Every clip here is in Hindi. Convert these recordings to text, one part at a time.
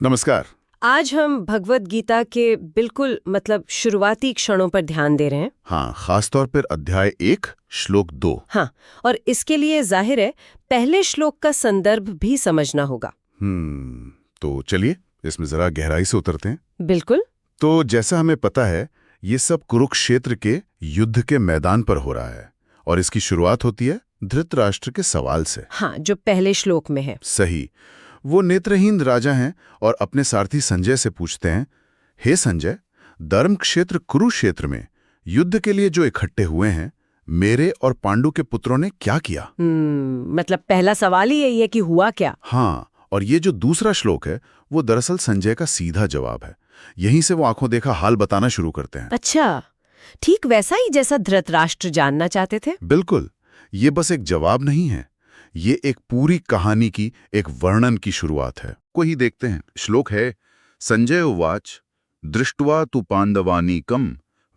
नमस्कार। आज हम भगवत गीता के बिल्कुल शुरुआती क्षणों पर ध्यान दे रहे हैं। हाँ, खासतौर पर अध्याय 1 श्लोक 2। हाँ, और इसके लिए जाहिर है पहले श्लोक का संदर्भ भी समझना होगा। तो चलिए इसमें जरा गहराई से उतरते हैं। बिल्कुल। तो जैसा हमें पता है, ये सब कुरुक्षेत्र के युद्ध के मैदान पर हो रहा है और इसकी शुरुआत होती है धृतराष्ट्र के सवाल से। हाँ, जो पहले श्लोक में है। सही। वो नेत्रहीन राजा हैं और अपने सारथी संजय से पूछते हैं, हे संजय, धर्म क्षेत्र कुरुक्षेत्र में युद्ध के लिए जो इकट्ठे हुए हैं, मेरे और पांडु के पुत्रों ने क्या किया? पहला सवाल ही यही है कि हुआ क्या। हाँ, और ये जो दूसरा श्लोक है वो दरअसल संजय का सीधा जवाब है। यहीं से वो आंखों देखा हाल बताना शुरू करते हैं। अच्छा, ठीक वैसा ही जैसा धृतराष्ट्र जानना चाहते थे। बिल्कुल। ये बस एक जवाब नहीं है, ये एक पूरी कहानी की एक वर्णन की शुरुआत है। को ही देखते हैं। श्लोक है, संजय उवाच दृष्ट्वा तु पांडवानीकम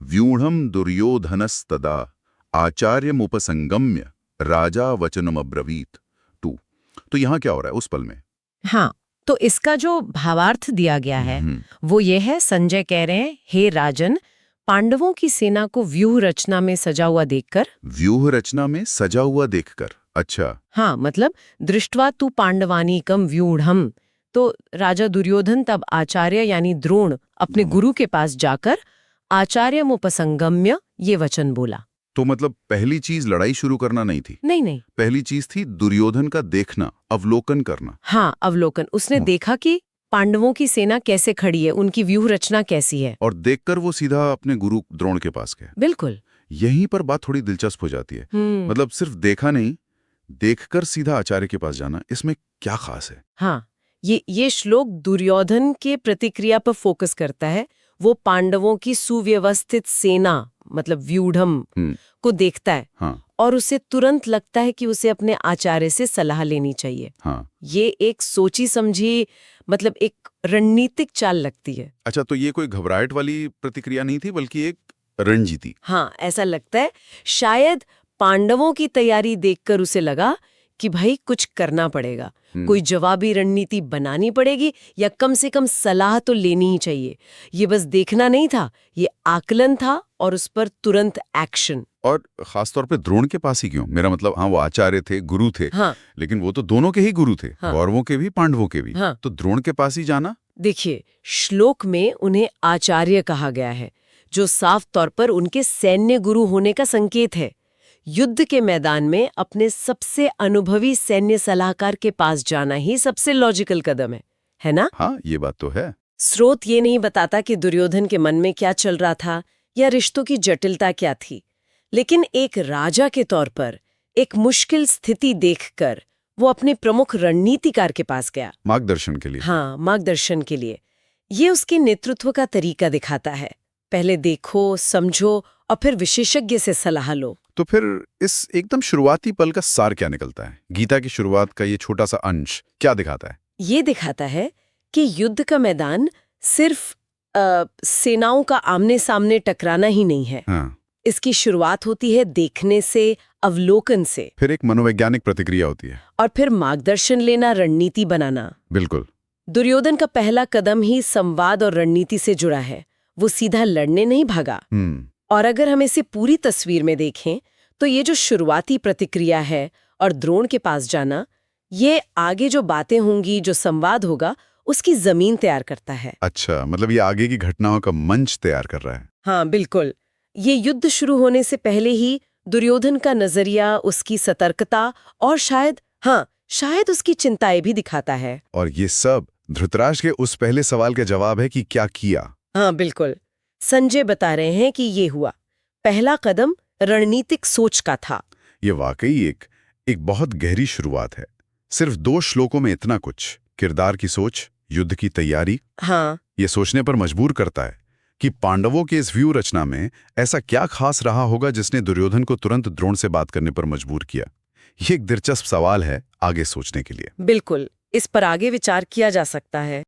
व्यूढ़म दुर्योधनस्तदा आचार्यमुपसंगम्य राजा वचनमब्रवीत। तो यहाँ क्या हो रहा है उस पल में? हाँ, तो इसका जो भावार्थ दिया गया है वो ये है, संजय कह रहे हैं, हे राजन, पांडवों की सेना को व्यूह रचना में सजा हुआ देखकर। व्यूह रचना में सजा हुआ देखकर? अच्छा। हाँ, दृष्ट्वा तु पांडवानीकम व्यूढ़म। तो राजा दुर्योधन तब आचार्य यानी द्रोण अपने गुरु के पास जाकर आचार्यमुपसंगम्य ये वचन बोला। तो पहली चीज लड़ाई शुरू करना नहीं थी? नहीं, पहली चीज थी दुर्योधन का देखना, अवलोकन करना। हाँ, अवलोकन। उसने देखा कि पांडवों की सेना कैसे खड़ी है, उनकी व्यूह रचना कैसी है, और देखकर वो सीधा अपने गुरु द्रोण के पास गए। बिल्कुल। यहीं पर बात थोड़ी दिलचस्प हो जाती है। सिर्फ देखा नहीं, देखकर सीधा आचार्य के पास जाना, इसमें क्या खास है? हाँ, ये श्लोक दुर्योधन के प्रतिक्रिया पर फोकस करता है। वो पांडवों की सुव्यवस्थित सेना व्यूढ़म को देखता है। हाँ। और उसे तुरंत लगता है कि उसे अपने आचार्य से सलाह लेनी चाहिए। हाँ। ये एक सोची समझी एक रणनीतिक चाल लगती है। अच्छा, तो ये कोई घबराहट वाली प्रतिक्रिया नहीं थी, बल्कि एक रणजीती। हाँ, ऐसा लगता है। शायद पांडवों की तैयारी देखकर उसे लगा कि भाई कुछ करना पड़ेगा, कोई जवाबी रणनीति बनानी पड़ेगी, या कम से कम सलाह तो लेनी ही चाहिए। ये बस देखना नहीं था, ये आकलन था और उस पर तुरंत एक्शन। और खासतौर पे द्रोण के पास ही क्यों? मेरा हाँ, वो आचार्य थे, गुरु थे। हाँ। लेकिन वो तो दोनों के ही गुरु थे। हाँ। कौरवों के भी, पांडवों के भी। हाँ। तो द्रोण के पास ही जाना? देखिए, श्लोक में उन्हें आचार्य कहा गया है, जो साफ तौर पर उनके सैन्य गुरु होने का संकेत है। युद्ध के मैदान में अपने सबसे अनुभवी सैन्य सलाहकार के पास जाना ही सबसे लॉजिकल कदम है ना? हाँ, ये बात तो है। स्रोत ये नहीं बताता कि दुर्योधन के मन में क्या चल रहा था या रिश्तों की जटिलता क्या थी, लेकिन एक राजा के तौर पर एक मुश्किल स्थिति देखकर वो अपने प्रमुख रणनीतिकार के पास गया, मार्गदर्शन के लिए। हाँ, मार्गदर्शन के लिए। ये उसके नेतृत्व का तरीका दिखाता है। पहले देखो, समझो और फिर विशेषज्ञ से सलाह लो। तो फिर इस एकदम शुरुआती पल का सार क्या निकलता है? गीता की शुरुआत का ये छोटा सा अंश क्या दिखाता है? ये दिखाता है कि युद्ध का मैदान सिर्फ सेनाओं का आमने सामने टकराना ही नहीं है। हाँ। इसकी शुरुआत होती है देखने से, अवलोकन से। फिर एक मनोवैज्ञानिक प्रतिक्रिया होती है, और फिर मार्गदर्शन लेना, रणनीति बनाना। बिल्कुल। दुर्योधन का पहला कदम ही संवाद और रणनीति से जुड़ा है। वो सीधा लड़ने नहीं भागा। और अगर हम इसे पूरी तस्वीर में देखें तो ये जो शुरुआती प्रतिक्रिया है और द्रोण के पास जाना, ये आगे जो बातें होंगी, जो संवाद होगा, उसकी जमीन तैयार करता है। अच्छा, ये आगे की घटनाओं का मंच तैयार कर रहा है। हाँ, बिल्कुल। ये युद्ध शुरू होने से पहले ही दुर्योधन का नजरिया, उसकी सतर्कता और शायद उसकी चिंताएं भी दिखाता है। और ये सब धृतराष्ट्र के उस पहले सवाल का जवाब है कि क्या किया। हाँ, बिल्कुल। संजय बता रहे हैं कि ये हुआ। पहला कदम रणनीतिक सोच का था। ये वाकई एक बहुत गहरी शुरुआत है। सिर्फ 2 श्लोकों में इतना कुछ, किरदार की सोच, युद्ध की तैयारी। हाँ, ये सोचने पर मजबूर करता है कि पांडवों के इस व्यू रचना में ऐसा क्या खास रहा होगा जिसने दुर्योधन को तुरंत द्रोण से बात करने पर मजबूर किया। ये एक दिलचस्प सवाल है आगे सोचने के लिए। बिल्कुल। इस पर आगे विचार किया जा सकता है।